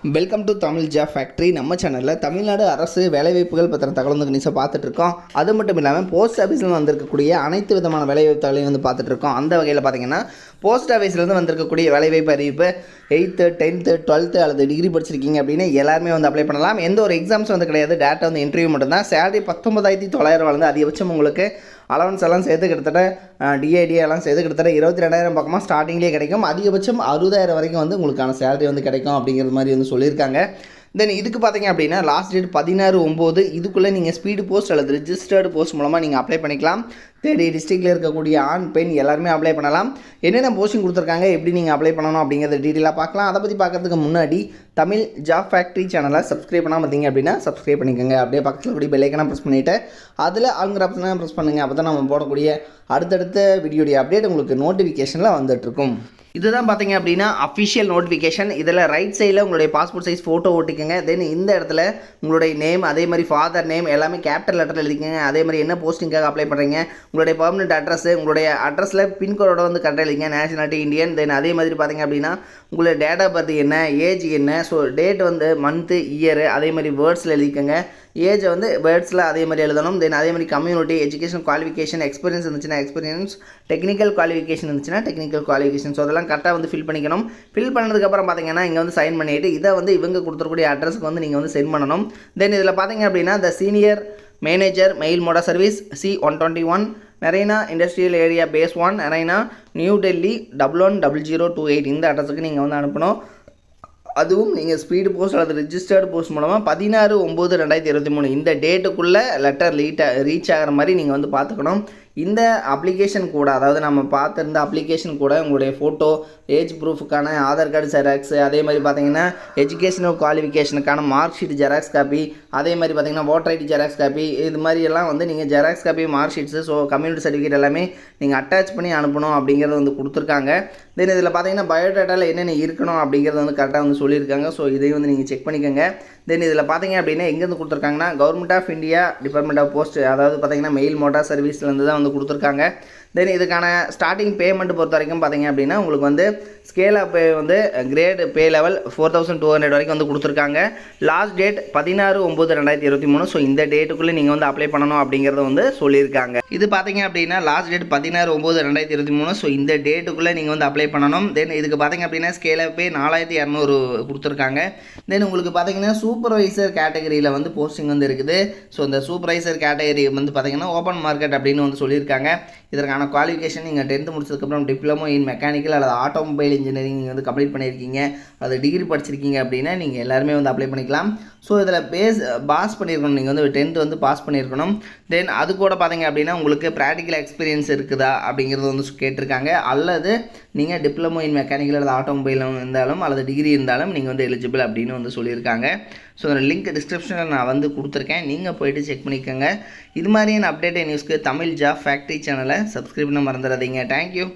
Welcome to Tamil job factory. நம்ம சேனலில் தமிழ்நாடு அரசு வேலைவாய்ப்புகள் பற்றின தகவல் வந்து நியூஸை பார்த்துட்ருக்கோம். அது மட்டும் இல்லாமல் போஸ்ட் ஆஃபீஸில் வந்திருக்கக்கூடிய அனைத்து விதமான வேலைவாய்ப்பு தகவலையும் வந்து பார்த்துட்ருக்கோம். அந்த வகையில் பார்த்திங்கன்னா போஸ்ட் ஆஃபீஸ்லேருந்து வந்திருக்கக்கூடிய வேலைவாய்ப்பு அறிவிப்பு 8th 10th 12th அல்லது டிகிரி படிச்சிருக்கீங்க அப்படின்னு எல்லாருமே வந்து அப்ளை பண்ணலாம். எந்த ஒரு எக்ஸாம்ஸ் வந்து கிடையாது, டேட்டா வந்து இன்டர்வியூ மட்டும்தான். சேலரி 19,900 வந்து அதிகபட்சம் உங்களுக்கு அலவன்ஸ் எல்லாம் சேர்த்து கிட்டத்தட்ட டிஐடி எல்லாம் சேர்த்து கிட்டத்தட்ட 22,000 பக்கமாக ஸ்டார்டிங்லேயே கிடைக்கும். அதிகபட்சம் 60,000 வரைக்கும் வந்து உங்களுக்கான சேலரி வந்து கிடைக்கும் அப்படிங்கிற மாதிரி வந்து சொல்லியிருக்காங்க. தென் இதுக்கு பார்த்தீங்க அப்படின்னா லாஸ்ட் டேட் 16/9. இதுக்குள்ளே நீங்கள் ஸ்பீடு போஸ்ட் அல்லது ரிஜிஸ்டர்டு போஸ்ட் மூலமாக நீங்கள் அப்ளை பண்ணிக்கலாம். தேடி டிஸ்ட்ரிக்டில் இருக்கக்கூடிய ஆண் பெண் எல்லாருமே அப்ளை பண்ணலாம். என்னென்ன போஸ்டிங் கொடுத்துருக்காங்க, எப்படி நீங்கள் அப்ளை பண்ணணும் அப்படிங்கிறத டீட்டெயிலாக பார்க்கலாம். அதை பற்றி பார்க்கறதுக்கு முன்னாடி தமிழ் ஜாப் ஃபேக்ட்ரி சேனலை சப்ஸ்கிரைப் பண்ணாமல் பார்த்தீங்க அப்படின்னா சப்ஸ்கிரைப் பண்ணிக்கோங்க. அப்படியே பக்கத்தில் கூடிய பெல் ஐக்கானை ப்ரெஸ் பண்ணிவிட்டு அதில் ஆளுங்கிற ஆப்ஷனை ப்ரெஸ் பண்ணுங்கள். அப்போ தான் நம்ம போடக்கூடிய அடுத்தடுத்த வீடியோடைய அப்டேட் உங்களுக்கு நோட்டிஃபிகேஷனில் வந்துட்டுருக்கும். இதுதான் பார்த்தீங்க அப்படின்னா அஃபிஷியல் நோட்டிஃபிகேஷன். இதில் ரைட் சைடில் உங்களுடைய பாஸ்போர்ட் சைஸ் ஃபோட்டோ ஓட்டிக்கங்க. தென் இந்த இடத்துல உங்களுடைய நேம், அதே மாதிரி ஃபாதர் நேம் எல்லாமே கேபிட்டல் லெட்டரில் எழுதிக்கங்க. அதே மாதிரி என்ன போஸ்டிங்காக அப்ளை பண்ணுறீங்க, உங்களுடைய பர்மனெண்ட் அட்ரஸ், உங்களுடைய அட்ரஸில் பின்கோடோட வந்து கரெக்டாக எழுதிங்க. Nationality Indian. தென் அதே மாதிரி பார்த்தீங்க அப்படின்னா உங்களுடைய டேட் ஆஃப் பர்த் என்ன, ஏஜ் என்ன, ஸோ டேட் வந்து மந்த்து இயரு அதே மாதிரி வேர்ட்ஸில் எழுதிக்கங்க. ஏஜை வந்து வேர்ட்ஸில் அதே மாதிரி எழுதணும். தென் அதே மாதிரி கம்யூனிட்டி, எஜுகேஷன் குவாலிஃபிகேஷன், எக்ஸ்பீரியன்ஸ் இருந்துச்சுன்னா எக்ஸ்பீரியன்ஸ், டெக்னிக்கல் குவாலிஃபிகேஷன் இருந்துச்சுன்னா டெக்னிக்கல் குவாலிஃபிகேஷன். ஸோ அதெல்லாம் கரெக்டாக வந்து ஃபில் பண்ணிக்கணும். ஃபில் பண்ணதுக்கப்புறம் பார்த்தீங்கன்னா இங்கே வந்து சைன் பண்ணிவிட்டு இதை வந்து இவங்க கொடுத்துருக்கூடிய அட்ரஸுக்கு வந்து நீங்கள் வந்து சென்ட் பண்ணணும். தென் இதில் பார்த்தீங்க அப்படின்னா த சீனியர் மேனேஜர் மெயில் மோடா service C121 Naraina industrial area phase 1 Naraina new Delhi 110028 இந்த அட்ரஸுக்கு நீங்கள் வந்து அனுப்பணும். அதுவும் நீங்கள் ஸ்பீடு போஸ்ட் அல்லது ரிஜிஸ்டர்டு போஸ்ட் மூலமாக 16/9/2023 இந்த டேட்டுக்குள்ளே லெட்டர் ரீச் ஆகிற மாதிரி நீங்கள் வந்து பார்த்துக்கணும். இந்த அப்ளிகேஷன் கூட, அதாவது நம்ம பார்த்துருந்த அப்ளிகேஷன் கூட உங்களுடைய ஃபோட்டோ, ஏஜ் ப்ரூஃபுக்கான ஆதார் கார்டு ஜெராக்ஸ், அதே மாதிரி பார்த்தீங்கன்னா எஜுகேஷனல் குவாலிஃபிகேஷனுக்கான மார்க் ஷீட் ஜெராக்ஸ் காப்பி, அதே மாதிரி பார்த்தீங்கன்னா ஓட்டர் ஐடி ஜெராக்ஸ் காப்பி, இது மாதிரி எல்லாம் வந்து நீங்கள் xerox copy, mark sheets, so community certificate எல்லாமே நீங்கள் அட்டாச் பண்ணி அனுப்பணும் அப்படிங்கிறத வந்து கொடுத்துருக்காங்க. தென் இதில் பார்த்தீங்கன்னா பயோடேட்டாவில் என்னென்ன இருக்கணும் அப்படிங்கிறத வந்து கரெக்டாக வந்து சொல்லியிருக்காங்க. ஸோ இதையும் வந்து நீங்கள் செக் பண்ணிக்கோங்க. தென் இதில் பார்த்தீங்க அப்படின்னா எங்கேருந்து கொடுத்துருக்காங்கன்னா government of India department of post, அதாவது பார்த்தீங்கன்னா மெயில் மோட்டார் சர்வீஸ்லேருந்து தான் வந்து கொடுத்துருக்காங்க. தென் இதுக்கான ஸ்டார்டிங் பேமெண்ட் பொறுத்த வரைக்கும் பார்த்தீங்க அப்படின்னா உங்களுக்கு வந்து ஸ்கேல் ஆஃப் பே வந்து கிரேட் பே லெவல் 4,200 வரைக்கும் வந்து கொடுத்துருக்காங்க. Last date 16/9/2023. ஸோ இந்த டேட்டுக்குள்ளே நீங்கள் வந்து அப்ளை பண்ணணும் அப்படிங்கிறத வந்து சொல்லியிருக்காங்க. இது பார்த்தீங்க அப்படின்னா லாஸ்ட் டேட் 16/9/2023. ஸோ இந்த டேட்டுக்குள்ளே நீங்கள் வந்து அப்ளை பண்ணணும். தென் இதுக்கு பார்த்தீங்க அப்படின்னா ஸ்கேல் ஆஃப் பே 4,200 கொடுத்துருக்காங்க. தென் உங்களுக்கு பார்த்தீங்கன்னா சூப்பர்வைசர் கேட்டகரியில் வந்து போஸ்டிங் வந்து இருக்குது. ஸோ இந்த சூப்பர்வைசர் கேட்டகரி வந்து பார்த்தீங்கன்னா ஓப்பன் மார்க்கெட் அப்படின்னு வந்து சொல்லியிருக்காங்க. இதற்கான குவாலிஃபிகேஷன் நீங்கள் 10th முடிச்சதுக்கப்புறம் டிப்ளமோ இன் மெக்கானிக்கல் அல்லது ஆட்டோமொபைல் இன்ஜினியரிங் நீங்கள் வந்து கம்ப்ளீட் பண்ணியிருக்கீங்க, அது டிகிரி படிச்சிருக்கீங்க அப்படின்னா நீங்கள் எல்லாருமே வந்து அப்ளை பண்ணிக்கலாம். ஸோ இதில் பாஸ் பண்ணியிருக்கணும், நீங்கள் வந்து 10th வந்து பாஸ் பண்ணியிருக்கணும். தென் அது கூட பார்த்தீங்க அப்படின்னா உங்களுக்கு ப்ராக்டிக்கல் எக்ஸ்பீரியன்ஸ் இருக்குதா அப்படிங்கிறது வந்து கேட்டிருக்காங்க. அல்லது நீங்கள் டிப்ளமோ இன் மெக்கானிக்கல் அல்லது ஆட்டோமொபைல் இருந்தாலும் அல்லது டிகிரி இருந்தாலும் நீங்கள் வந்து எலிஜிபிள் அப்படின்னு வந்து சொல்லியிருக்காங்க. ஸோ அந்த லிங்க் டிஸ்கிரிப்ஷனில் நான் வந்து கொடுத்துருக்கேன், நீங்கள் போய்ட்டு செக் பண்ணிக்கோங்க. இது மாதிரியான அப்டேட் நியூஸ்க்கு தமிழ் ஜாப் ஃபேக்ட்ரி சேனலை சப்ஸ்கிரைப் பண்ண மறந்துடாதீங்க. தேங்க்யூ.